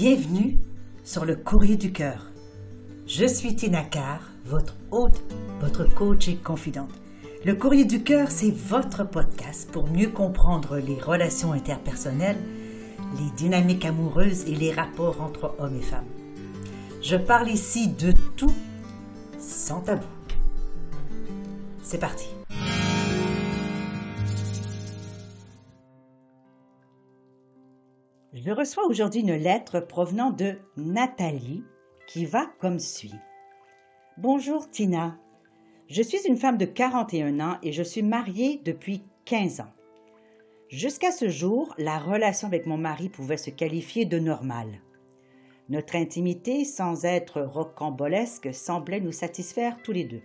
Bienvenue sur le Courrier du Cœur. Je suis Tina Carr, votre hôte, votre coach et confidente. Le Courrier du Cœur, c'est votre podcast pour mieux comprendre les relations interpersonnelles, les dynamiques amoureuses et les rapports entre hommes et femmes. Je parle ici de tout, sans tabou. C'est parti. Je reçois aujourd'hui une lettre provenant de Nathalie qui va comme suit. Bonjour Tina, je suis une femme de 41 ans et je suis mariée depuis 15 ans. Jusqu'à ce jour, la relation avec mon mari pouvait se qualifier de normale. Notre intimité, sans être rocambolesque, semblait nous satisfaire tous les deux.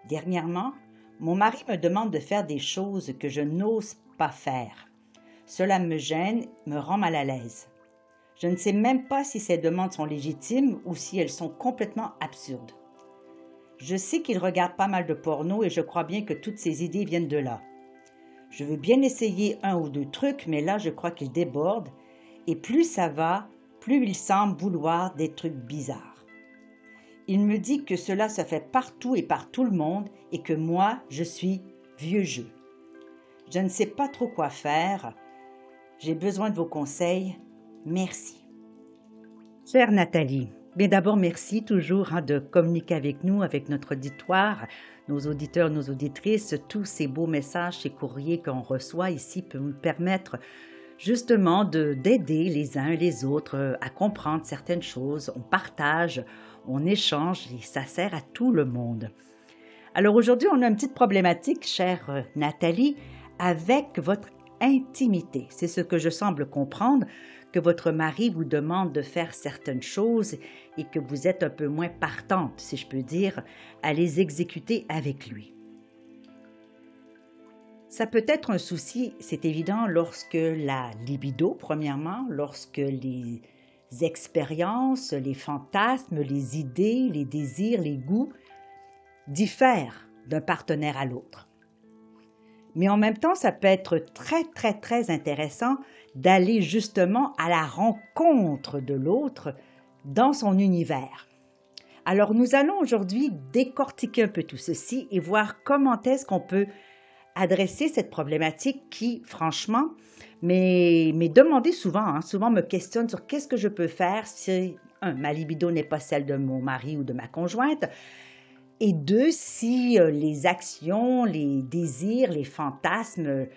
Dernièrement, mon mari me demande de faire des choses que je n'ose pas faire. Cela me gêne, me rend mal à l'aise. Je ne sais même pas si ces demandes sont légitimes ou si elles sont complètement absurdes. Je sais qu'il regarde pas mal de porno et je crois bien que toutes ces idées viennent de là. Je veux bien essayer un ou deux trucs, mais là je crois qu'il déborde et plus ça va, plus il semble vouloir des trucs bizarres. Il me dit que cela se fait partout et par tout le monde et que moi, je suis vieux jeu. Je ne sais pas trop quoi faire. J'ai besoin de vos conseils. Merci. Chère Nathalie, bien d'abord, merci toujours de communiquer avec nous, avec notre auditoire, nos auditeurs, nos auditrices. Tous ces beaux messages, ces courriers qu'on reçoit ici peuvent nous permettre justement d'aider les uns et les autres à comprendre certaines choses. On partage, on échange et ça sert à tout le monde. Alors aujourd'hui, on a une petite problématique, chère Nathalie, avec votre intimité. C'est ce que je semble comprendre, que votre mari vous demande de faire certaines choses et que vous êtes un peu moins partante, si je peux dire, à les exécuter avec lui. Ça peut être un souci, c'est évident, lorsque la libido, premièrement, lorsque les expériences, les fantasmes, les idées, les désirs, les goûts diffèrent d'un partenaire à l'autre. Mais en même temps, ça peut être très intéressant d'aller justement à la rencontre de l'autre dans son univers. Alors, nous allons aujourd'hui décortiquer un peu tout ceci et voir comment est-ce qu'on peut adresser cette problématique qui, franchement, m'est demandée souvent, souvent me questionne sur qu'est-ce que je peux faire si, ma libido n'est pas celle de mon mari ou de ma conjointe, et deux, si les actions, les désirs, les fantasmes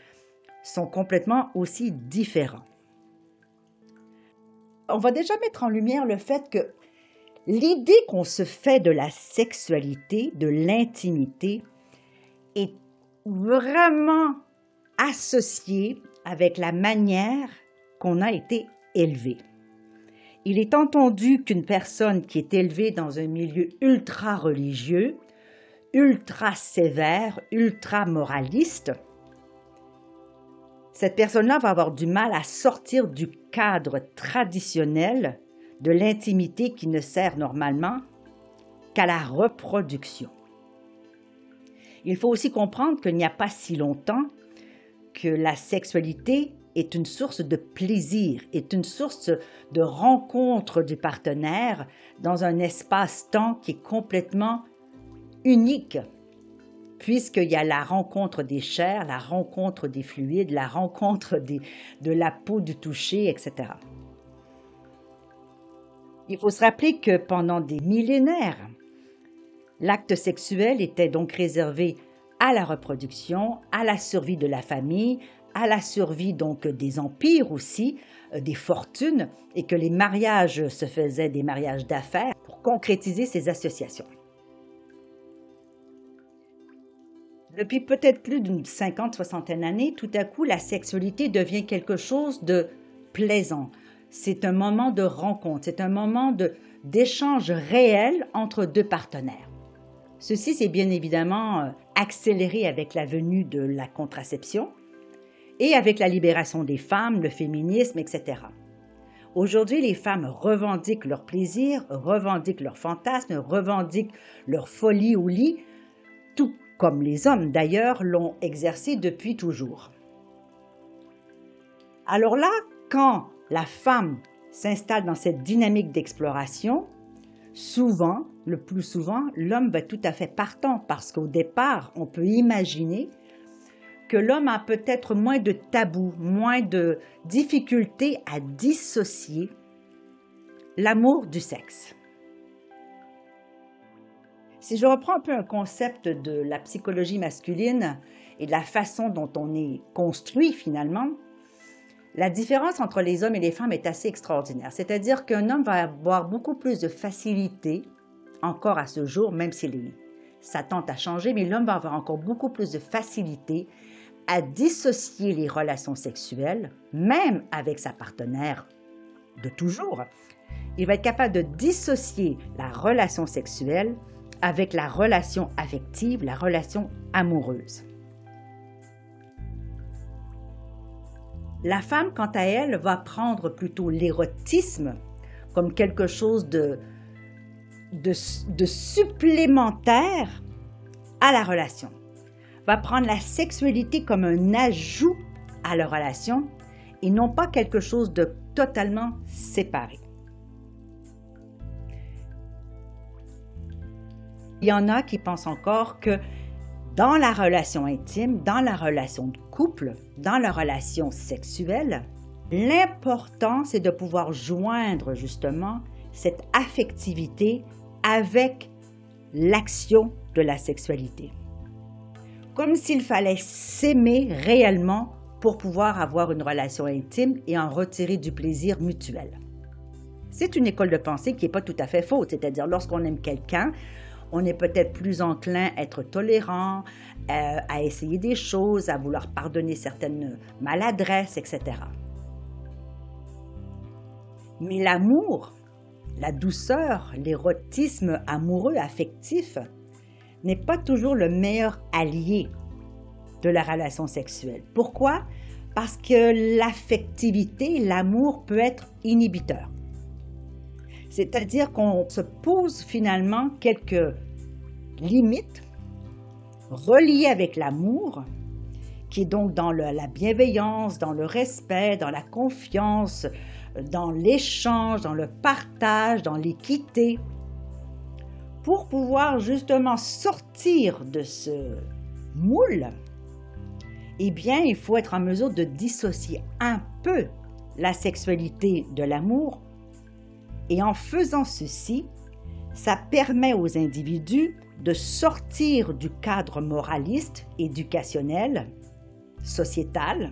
sont complètement aussi différents. On va déjà mettre en lumière le fait que l'idée qu'on se fait de la sexualité, de l'intimité, est vraiment associée avec la manière qu'on a été élevé. Il est entendu qu'une personne qui est élevée dans un milieu ultra religieux, ultra sévère, ultra moraliste, cette personne-là va avoir du mal à sortir du cadre traditionnel de l'intimité qui ne sert normalement qu'à la reproduction. Il faut aussi comprendre qu'il n'y a pas si longtemps que la sexualité est une source de plaisir, est une source de rencontre du partenaire dans un espace-temps qui est complètement unique, puisqu'il y a la rencontre des chairs, la rencontre des fluides, la rencontre de la peau, du toucher, etc. Il faut se rappeler que pendant des millénaires, l'acte sexuel était donc réservé à la reproduction, à la survie de la famille, à la survie donc des empires aussi, des fortunes, et que les mariages se faisaient des mariages d'affaires pour concrétiser ces associations. Depuis peut-être plus d'une 50-60 d'années, tout à coup, la sexualité devient quelque chose de plaisant. C'est un moment de rencontre, c'est un moment d'échange réel entre deux partenaires. Ceci s'est bien évidemment accéléré avec la venue de la contraception et avec la libération des femmes, le féminisme, etc. Aujourd'hui, les femmes revendiquent leur plaisir, revendiquent leurs fantasmes, revendiquent leur folie au lit, tout comme les hommes d'ailleurs l'ont exercé depuis toujours. Alors là, quand la femme s'installe dans cette dynamique d'exploration, souvent, le plus souvent, l'homme va être tout à fait partant parce qu'au départ, on peut imaginer que l'homme a peut-être moins de tabous, moins de difficultés à dissocier l'amour du sexe. Si je reprends un peu un concept de la psychologie masculine et de la façon dont on est construit finalement, la différence entre les hommes et les femmes est assez extraordinaire. C'est-à-dire qu'un homme va avoir beaucoup plus de facilité, encore à ce jour, même si ça tente à changer, mais l'homme va avoir encore beaucoup plus de facilité à dissocier les relations sexuelles, même avec sa partenaire de toujours. Il va être capable de dissocier la relation sexuelle avec la relation affective, la relation amoureuse. La femme, quant à elle, va prendre plutôt l'érotisme comme quelque chose de supplémentaire à la relation. Va prendre la sexualité comme un ajout à la relation et non pas quelque chose de totalement séparé. Il y en a qui pensent encore que dans la relation intime, dans la relation de couple, dans la relation sexuelle, l'important, c'est de pouvoir joindre justement cette affectivité avec l'action de la sexualité. Comme s'il fallait s'aimer réellement pour pouvoir avoir une relation intime et en retirer du plaisir mutuel. C'est une école de pensée qui n'est pas tout à fait fausse, c'est-à-dire lorsqu'on aime quelqu'un, on est peut-être plus enclin à être tolérant, à essayer des choses, à vouloir pardonner certaines maladresses, etc. Mais l'amour, la douceur, l'érotisme amoureux, affectif, n'est pas toujours le meilleur allié de la relation sexuelle. Pourquoi? Parce que l'affectivité, l'amour peut être inhibiteur. C'est-à-dire qu'on se pose finalement quelques limites reliées avec l'amour, qui est donc dans la bienveillance, dans le respect, dans la confiance, dans l'échange, dans le partage, dans l'équité, pour pouvoir justement sortir de ce moule. Eh bien, il faut être en mesure de dissocier un peu la sexualité de l'amour. Et en faisant ceci, ça permet aux individus de sortir du cadre moraliste, éducationnel, sociétal,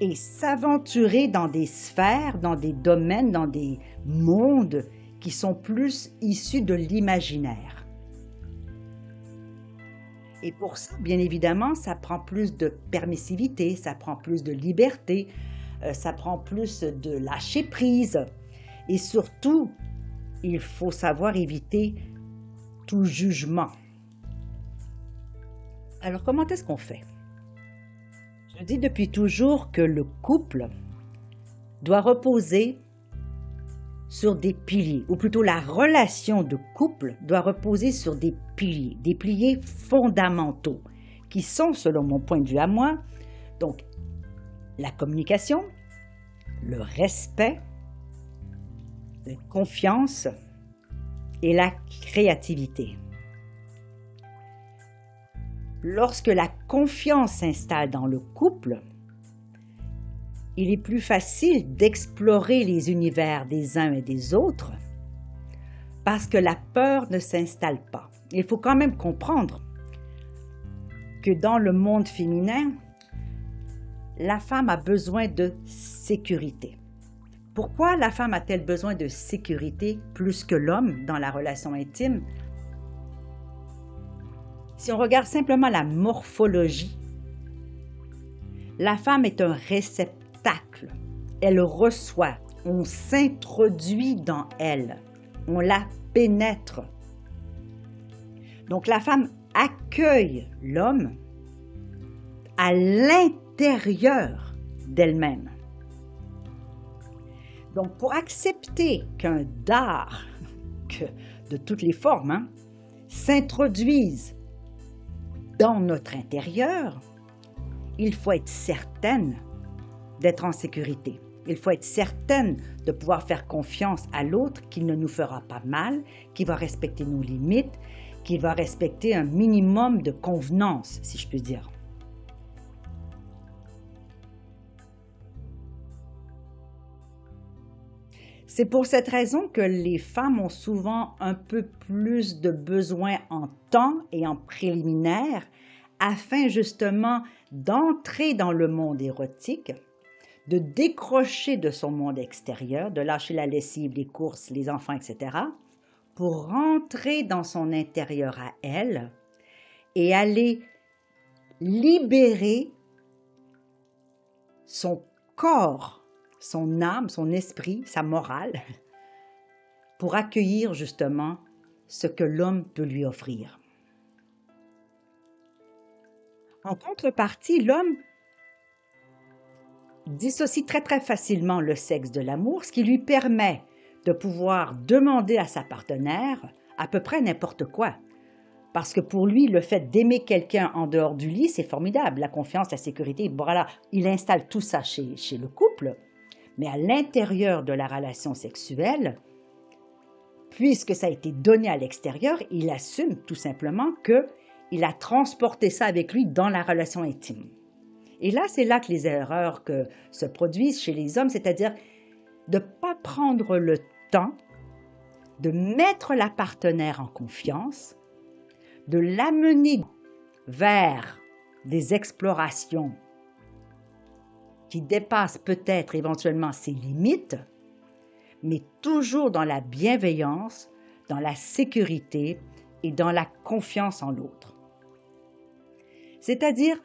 et s'aventurer dans des sphères, dans des domaines, dans des mondes qui sont plus issus de l'imaginaire. Et pour ça, bien évidemment, ça prend plus de permissivité, ça prend plus de liberté, ça prend plus de lâcher prise. Et surtout, il faut savoir éviter tout jugement. Alors, comment est-ce qu'on fait? Je dis depuis toujours que le couple doit reposer sur des piliers, ou plutôt la relation de couple doit reposer sur des piliers fondamentaux, qui sont, selon mon point de vue à moi, donc la communication, le respect, la confiance et la créativité. Lorsque la confiance s'installe dans le couple, il est plus facile d'explorer les univers des uns et des autres parce que la peur ne s'installe pas. Il faut quand même comprendre que dans le monde féminin, la femme a besoin de sécurité. Pourquoi la femme a-t-elle besoin de sécurité plus que l'homme dans la relation intime? Si on regarde simplement la morphologie, la femme est un réceptacle. Elle reçoit, on s'introduit dans elle, on la pénètre. Donc la femme accueille l'homme à l'intérieur d'elle-même. Donc pour accepter qu'un dard, de toutes les formes, s'introduise dans notre intérieur, il faut être certaine d'être en sécurité. Il faut être certaine de pouvoir faire confiance à l'autre qu'il ne nous fera pas mal, qu'il va respecter nos limites, qu'il va respecter un minimum de convenance, si je puis dire. C'est pour cette raison que les femmes ont souvent un peu plus de besoins en temps et en préliminaire afin justement d'entrer dans le monde érotique, de décrocher de son monde extérieur, de lâcher la lessive, les courses, les enfants, etc., pour rentrer dans son intérieur à elle et aller libérer son corps, son âme, son esprit, sa morale, pour accueillir justement ce que l'homme peut lui offrir. En contrepartie, l'homme dissocie très très facilement le sexe de l'amour, ce qui lui permet de pouvoir demander à sa partenaire à peu près n'importe quoi. Parce que pour lui, le fait d'aimer quelqu'un en dehors du lit, c'est formidable. La confiance, la sécurité, voilà, il installe tout ça chez le couple. Mais à l'intérieur de la relation sexuelle, puisque ça a été donné à l'extérieur, il assume tout simplement qu'il a transporté ça avec lui dans la relation intime. Et là, c'est là que les erreurs que se produisent chez les hommes, c'est-à-dire de ne pas prendre le temps de mettre la partenaire en confiance, de l'amener vers des explorations qui dépassent peut-être éventuellement ses limites, mais toujours dans la bienveillance, dans la sécurité et dans la confiance en l'autre. C'est-à-dire,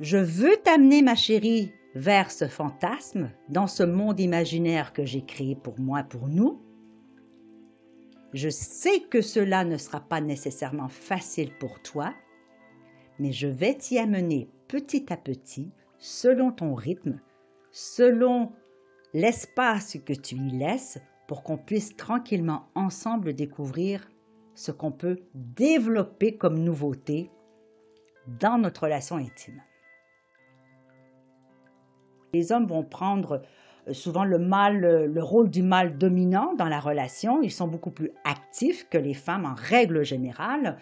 je veux t'amener, ma chérie, vers ce fantasme, dans ce monde imaginaire que j'ai créé pour moi, pour nous. Je sais que cela ne sera pas nécessairement facile pour toi, mais je vais t'y amener petit à petit, selon ton rythme, selon l'espace que tu y laisses, pour qu'on puisse tranquillement ensemble découvrir ce qu'on peut développer comme nouveauté dans notre relation intime. Les hommes vont prendre souvent le rôle du mâle dominant dans la relation. Ils sont beaucoup plus actifs que les femmes en règle générale.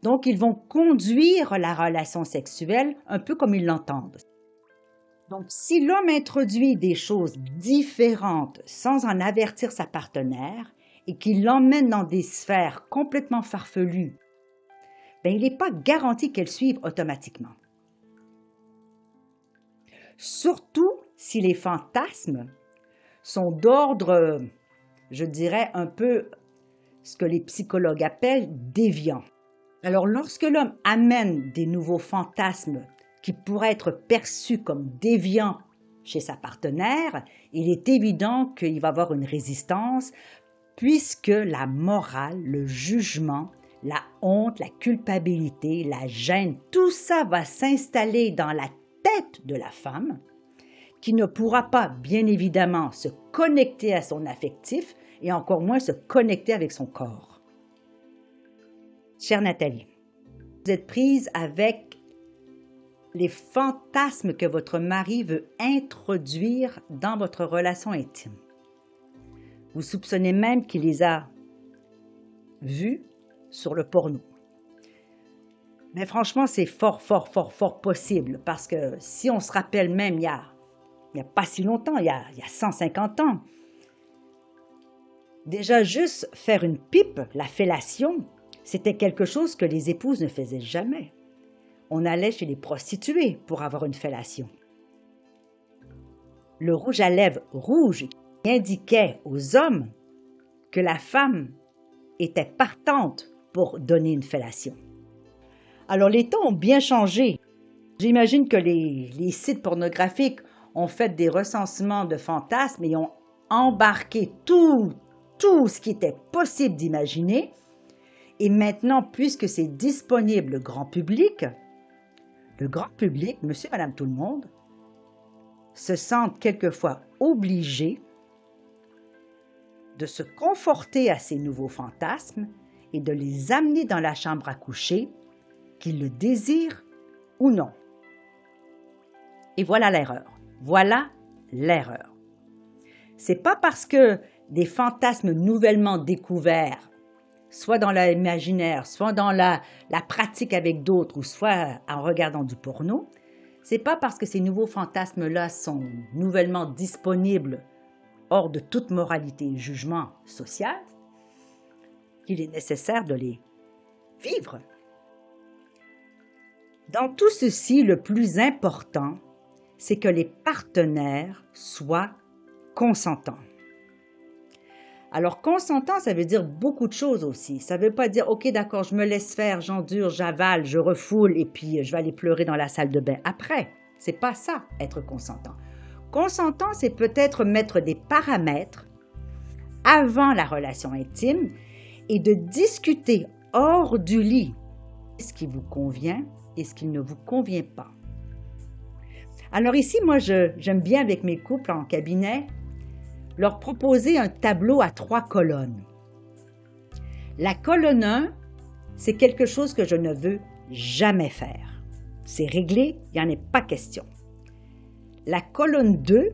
Donc, ils vont conduire la relation sexuelle un peu comme ils l'entendent. Donc, si l'homme introduit des choses différentes sans en avertir sa partenaire et qu'il l'emmène dans des sphères complètement farfelues, il n'est pas garanti qu'elle suive automatiquement. Surtout si les fantasmes sont d'ordre, je dirais, un peu ce que les psychologues appellent déviants. Alors, lorsque l'homme amène des nouveaux fantasmes qui pourraient être perçus comme déviants chez sa partenaire, il est évident qu'il va y avoir une résistance puisque la morale, le jugement, la honte, la culpabilité, la gêne, tout ça va s'installer dans la tête de la femme qui ne pourra pas, bien évidemment, se connecter à son affectif et encore moins se connecter avec son corps. Chère Nathalie, vous êtes prise avec les fantasmes que votre mari veut introduire dans votre relation intime. Vous soupçonnez même qu'il les a vus sur le porno. Mais franchement, c'est fort possible parce que si on se rappelle même il y a pas si longtemps, il y a 150 ans, déjà juste faire une pipe, la fellation, c'était quelque chose que les épouses ne faisaient jamais. On allait chez les prostituées pour avoir une fellation. Le rouge à lèvres rouge qui indiquait aux hommes que la femme était partante pour donner une fellation. Alors les temps ont bien changé. J'imagine que les sites pornographiques ont fait des recensements de fantasmes et ont embarqué tout ce qui était possible d'imaginer. Et maintenant, puisque c'est disponible le grand public, monsieur, madame, tout le monde, se sentent quelquefois obligés de se conforter à ces nouveaux fantasmes et de les amener dans la chambre à coucher, qu'ils le désirent ou non. Et voilà l'erreur. Voilà l'erreur. C'est pas parce que des fantasmes nouvellement découverts, soit dans l'imaginaire, soit dans la pratique avec d'autres, ou soit en regardant du porno, c'est pas parce que ces nouveaux fantasmes-là sont nouvellement disponibles hors de toute moralité et jugement social qu'il est nécessaire de les vivre. Dans tout ceci, le plus important, c'est que les partenaires soient consentants. Alors, consentant, ça veut dire beaucoup de choses aussi. Ça ne veut pas dire, OK, d'accord, je me laisse faire, j'endure, j'avale, je refoule et puis je vais aller pleurer dans la salle de bain après. C'est pas ça, être consentant. Consentant, c'est peut-être mettre des paramètres avant la relation intime et de discuter hors du lit ce qui vous convient et ce qui ne vous convient pas. Alors ici, moi, j'aime bien avec mes couples en cabinet, leur proposer un tableau à 3 colonnes. La colonne 1, c'est quelque chose que je ne veux jamais faire. C'est réglé, il n'y en a pas question. La colonne 2,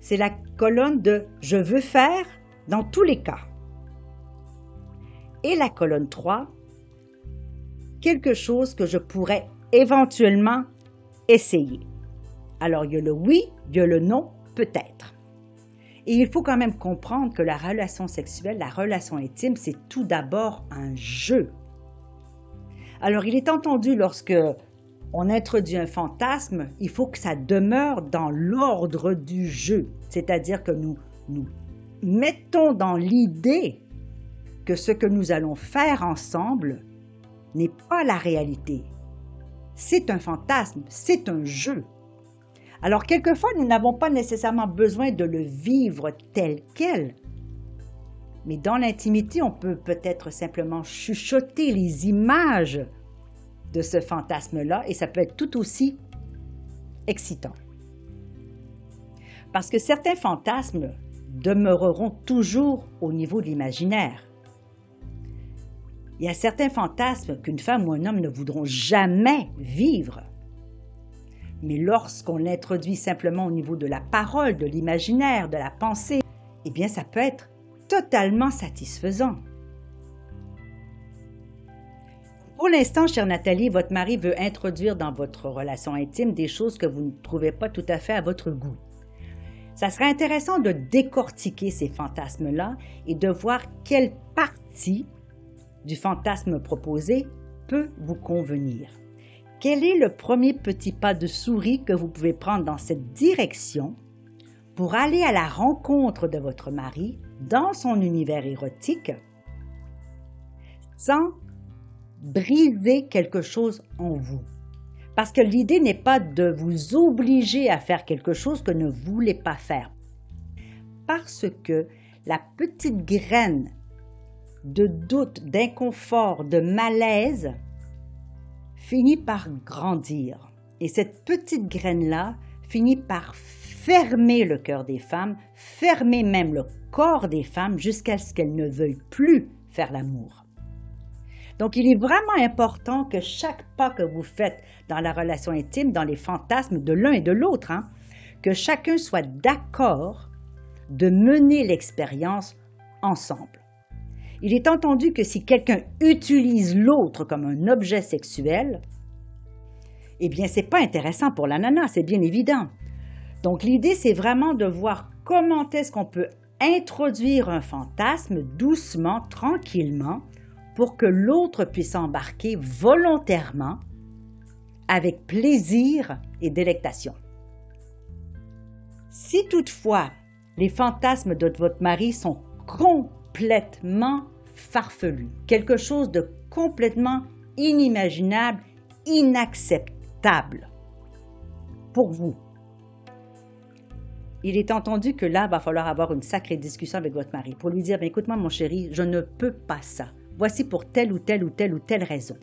c'est la colonne de « je veux faire » dans tous les cas. Et la colonne 3, quelque chose que je pourrais éventuellement essayer. Alors, il y a le oui, il y a le non, peut-être. Et il faut quand même comprendre que la relation sexuelle, la relation intime, c'est tout d'abord un jeu. Alors, il est entendu lorsque on introduit un fantasme, il faut que ça demeure dans l'ordre du jeu. C'est-à-dire que nous mettons dans l'idée que ce que nous allons faire ensemble n'est pas la réalité. C'est un fantasme, c'est un jeu. Alors, quelquefois, nous n'avons pas nécessairement besoin de le vivre tel quel. Mais dans l'intimité, on peut peut-être simplement chuchoter les images de ce fantasme-là et ça peut être tout aussi excitant. Parce que certains fantasmes demeureront toujours au niveau de l'imaginaire. Il y a certains fantasmes qu'une femme ou un homme ne voudront jamais vivre. Mais lorsqu'on l'introduit simplement au niveau de la parole, de l'imaginaire, de la pensée, eh bien, ça peut être totalement satisfaisant. Pour l'instant, chère Nathalie, votre mari veut introduire dans votre relation intime des choses que vous ne trouvez pas tout à fait à votre goût. Ça serait intéressant de décortiquer ces fantasmes-là et de voir quelle partie du fantasme proposé peut vous convenir. Quel est le premier petit pas de souris que vous pouvez prendre dans cette direction pour aller à la rencontre de votre mari dans son univers érotique sans briser quelque chose en vous? Parce que l'idée n'est pas de vous obliger à faire quelque chose que ne voulez pas faire. Parce que la petite graine de doute, d'inconfort, de malaise finit par grandir. Et cette petite graine-là finit par fermer le cœur des femmes, fermer même le corps des femmes jusqu'à ce qu'elles ne veuillent plus faire l'amour. Donc, il est vraiment important que chaque pas que vous faites dans la relation intime, dans les fantasmes de l'un et de l'autre, que chacun soit d'accord de mener l'expérience ensemble. Il est entendu que si quelqu'un utilise l'autre comme un objet sexuel, eh bien, ce n'est pas intéressant pour la nana, c'est bien évident. Donc, l'idée, c'est vraiment de voir comment est-ce qu'on peut introduire un fantasme doucement, tranquillement, pour que l'autre puisse embarquer volontairement, avec plaisir et délectation. Si toutefois, les fantasmes de votre mari sont complètement farfelus, quelque chose de complètement inimaginable, inacceptable pour vous, il est entendu que là, il va falloir avoir une sacrée discussion avec votre mari pour lui dire, écoute-moi mon chéri, je ne peux pas ça. Voici pour telle ou telle ou telle ou telle raison.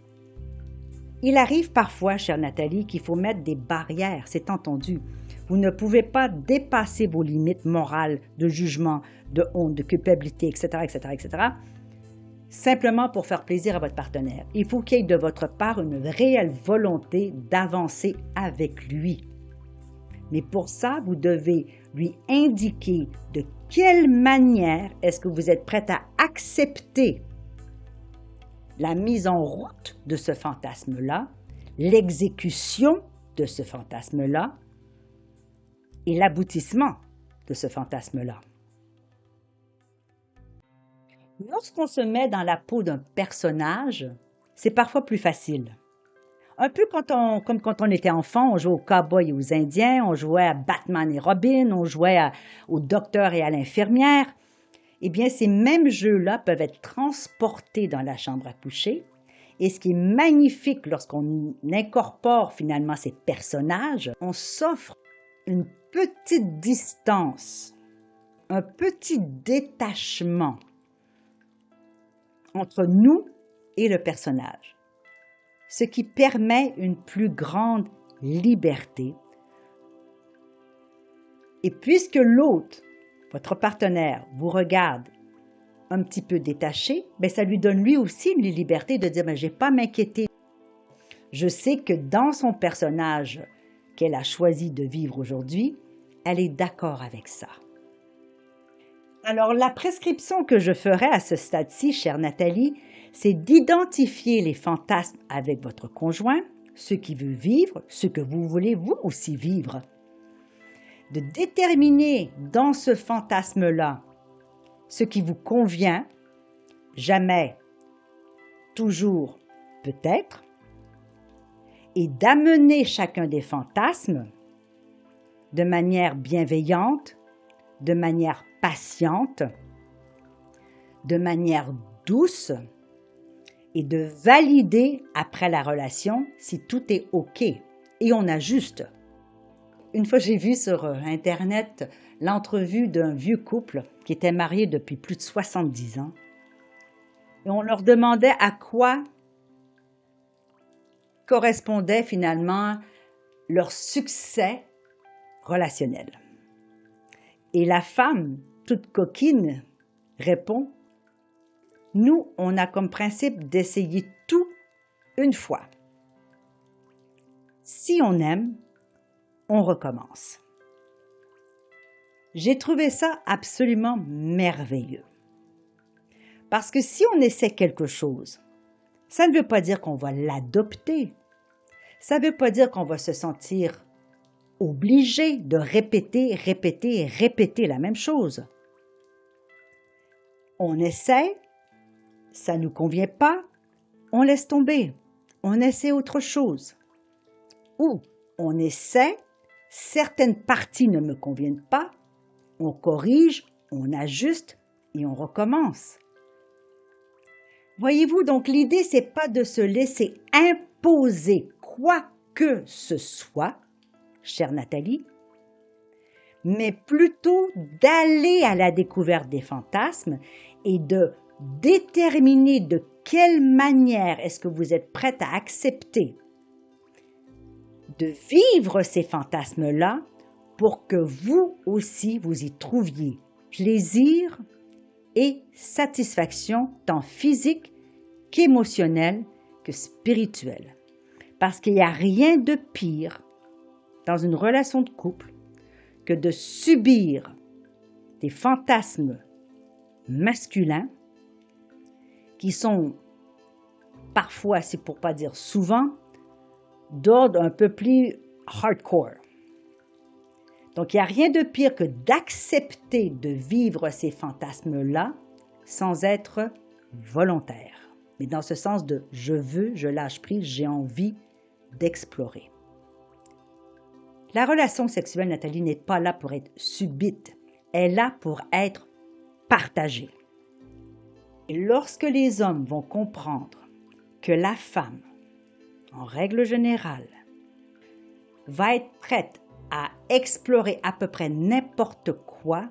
Il arrive parfois, chère Nathalie, qu'il faut mettre des barrières, c'est entendu. Vous ne pouvez pas dépasser vos limites morales de jugement, de honte, de culpabilité, etc., etc., etc., simplement pour faire plaisir à votre partenaire. Il faut qu'il y ait de votre part une réelle volonté d'avancer avec lui. Mais pour ça, vous devez lui indiquer de quelle manière est-ce que vous êtes prête à accepter la mise en route de ce fantasme-là, l'exécution de ce fantasme-là et l'aboutissement de ce fantasme-là. Lorsqu'on se met dans la peau d'un personnage, c'est parfois plus facile. Un peu comme quand on était enfant, on jouait aux cow-boys et aux Indiens, on jouait à Batman et Robin, on jouait au docteur et à l'infirmière. Eh bien, ces mêmes jeux-là peuvent être transportés dans la chambre à coucher. Et ce qui est magnifique lorsqu'on incorpore finalement ces personnages, on s'offre une petite distance, un petit détachement entre nous et le personnage, ce qui permet une plus grande liberté. Et puisque l'autre, votre partenaire, vous regarde un petit peu détaché, bien, ça lui donne lui aussi une liberté de dire « je n'ai pas à m'inquiéter. Je sais que dans son personnage qu'elle a choisi de vivre aujourd'hui, elle est d'accord avec ça. » Alors, la prescription que je ferai à ce stade-ci, chère Nathalie, c'est d'identifier les fantasmes avec votre conjoint, ce qu'il veut vivre, ce que vous voulez vous aussi vivre. De déterminer dans ce fantasme-là ce qui vous convient, jamais, toujours, peut-être, et d'amener chacun des fantasmes de manière bienveillante, de manière patiente, de manière douce et de valider après la relation si tout est OK et on ajuste. Une fois, j'ai vu sur Internet l'entrevue d'un vieux couple qui était marié depuis plus de 70 ans et on leur demandait à quoi correspondait finalement leur succès relationnel. Et la femme, toute coquine, répond « Nous, on a comme principe d'essayer tout une fois. Si on aime, on recommence. » J'ai trouvé ça absolument merveilleux. Parce que si on essaie quelque chose, ça ne veut pas dire qu'on va l'adopter. Ça ne veut pas dire qu'on va se sentir obligé de répéter, répéter et répéter la même chose. On essaie, ça ne nous convient pas, on laisse tomber, on essaie autre chose. Ou on essaie, certaines parties ne me conviennent pas, on corrige, on ajuste et on recommence. Voyez-vous, donc l'idée, c'est pas de se laisser imposer quoi que ce soit, chère Nathalie, mais plutôt d'aller à la découverte des fantasmes et de déterminer de quelle manière est-ce que vous êtes prête à accepter de vivre ces fantasmes-là pour que vous aussi vous y trouviez plaisir et satisfaction tant physique qu'émotionnelle que spirituelle. Parce qu'il n'y a rien de pire dans une relation de couple que de subir des fantasmes masculins qui sont parfois, c'est pour pas dire souvent, d'ordre un peu plus hardcore. Donc, il n'y a rien de pire que d'accepter de vivre ces fantasmes-là sans être volontaire. Mais dans ce sens de « je veux, je lâche prise, j'ai envie d'explorer ». La relation sexuelle, Nathalie, n'est pas là pour être subite. Elle est là pour être partagée. Et lorsque les hommes vont comprendre que la femme, en règle générale, va être prête à explorer à peu près n'importe quoi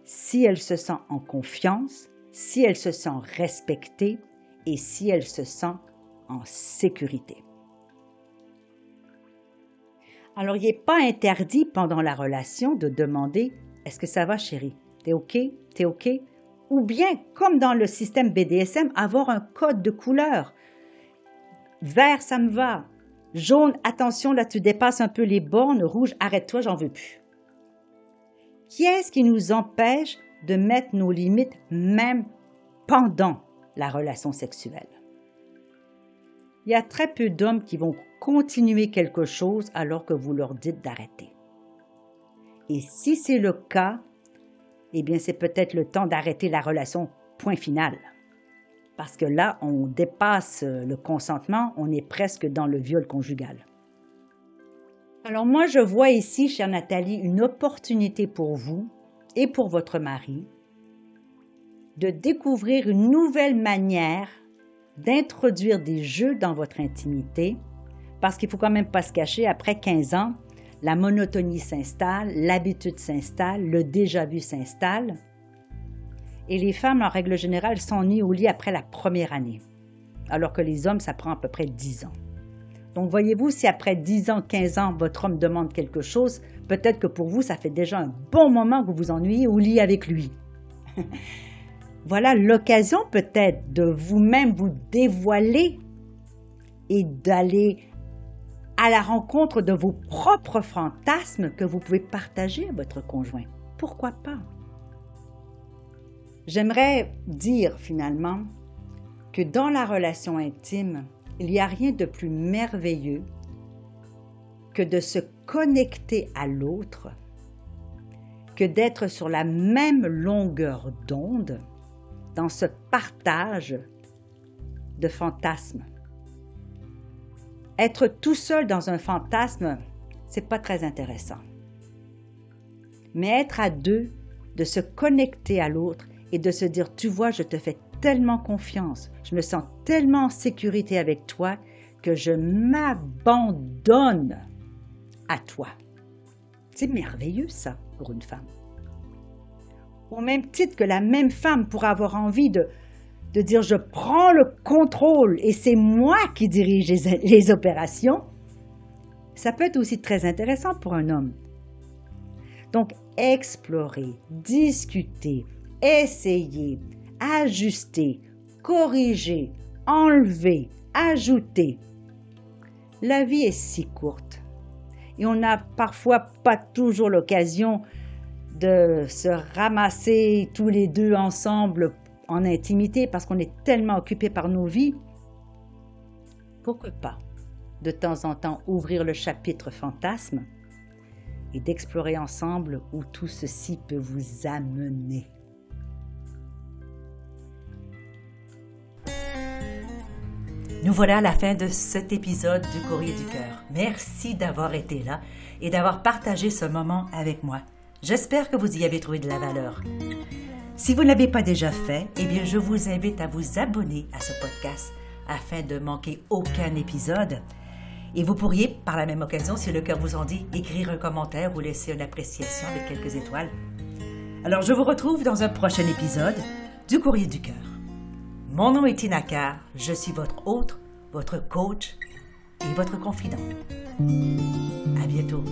si elle se sent en confiance, si elle se sent respectée et si elle se sent en sécurité. Alors, il n'est pas interdit pendant la relation de demander « Est-ce que ça va, chérie? T'es OK? T'es OK? » Ou bien, comme dans le système BDSM, avoir un code de couleur. Vert, ça me va. Jaune, attention, là tu dépasses un peu les bornes. Rouge, arrête-toi, j'en veux plus. Qu'est-ce qui nous empêche de mettre nos limites même pendant la relation sexuelle? Il y a très peu d'hommes qui vont continuer quelque chose alors que vous leur dites d'arrêter. Et si c'est le cas, eh bien c'est peut-être le temps d'arrêter la relation, point final. Parce que là, on dépasse le consentement, on est presque dans le viol conjugal. Alors moi, je vois ici, chère Nathalie, une opportunité pour vous et pour votre mari de découvrir une nouvelle manière d'introduire des jeux dans votre intimité, parce qu'il ne faut quand même pas se cacher, après 15 ans, la monotonie s'installe, l'habitude s'installe, le déjà-vu s'installe, et les femmes, en règle générale, s'ennuient au lit après la première année, alors que les hommes, ça prend à peu près 10 ans. Donc, voyez-vous, si après 10 ans, 15 ans, votre homme demande quelque chose, peut-être que pour vous, ça fait déjà un bon moment que vous vous ennuyez au lit avec lui. Voilà l'occasion peut-être de vous-même vous dévoiler et d'aller à la rencontre de vos propres fantasmes que vous pouvez partager à votre conjoint. Pourquoi pas? J'aimerais dire finalement que dans la relation intime, il n'y a rien de plus merveilleux que de se connecter à l'autre, que d'être sur la même longueur d'onde dans ce partage de fantasmes. Être tout seul dans un fantasme, c'est pas très intéressant. Mais être à deux, de se connecter à l'autre et de se dire, tu vois, je te fais tellement confiance, je me sens tellement en sécurité avec toi que je m'abandonne à toi. C'est merveilleux ça pour une femme. Au même titre que la même femme pourra avoir envie de dire je prends le contrôle et c'est moi qui dirige les opérations, ça peut être aussi très intéressant pour un homme. Donc, explorer, discuter, essayer, ajuster, corriger, enlever, ajouter. La vie est si courte et on n'a parfois pas toujours l'occasion de se ramasser tous les deux ensemble en intimité parce qu'on est tellement occupé par nos vies. Pourquoi pas, de temps en temps, ouvrir le chapitre fantasme et d'explorer ensemble où tout ceci peut vous amener. Nous voilà à la fin de cet épisode du Courrier du Cœur. Merci d'avoir été là et d'avoir partagé ce moment avec moi. J'espère que vous y avez trouvé de la valeur. Si vous ne l'avez pas déjà fait, eh bien, je vous invite à vous abonner à ce podcast afin de manquer aucun épisode. Et vous pourriez, par la même occasion, si le cœur vous en dit, écrire un commentaire ou laisser une appréciation avec quelques étoiles. Alors, je vous retrouve dans un prochain épisode du Courrier du Cœur. Mon nom est Tina Carr, je suis votre hôte, votre coach et votre confident. À bientôt.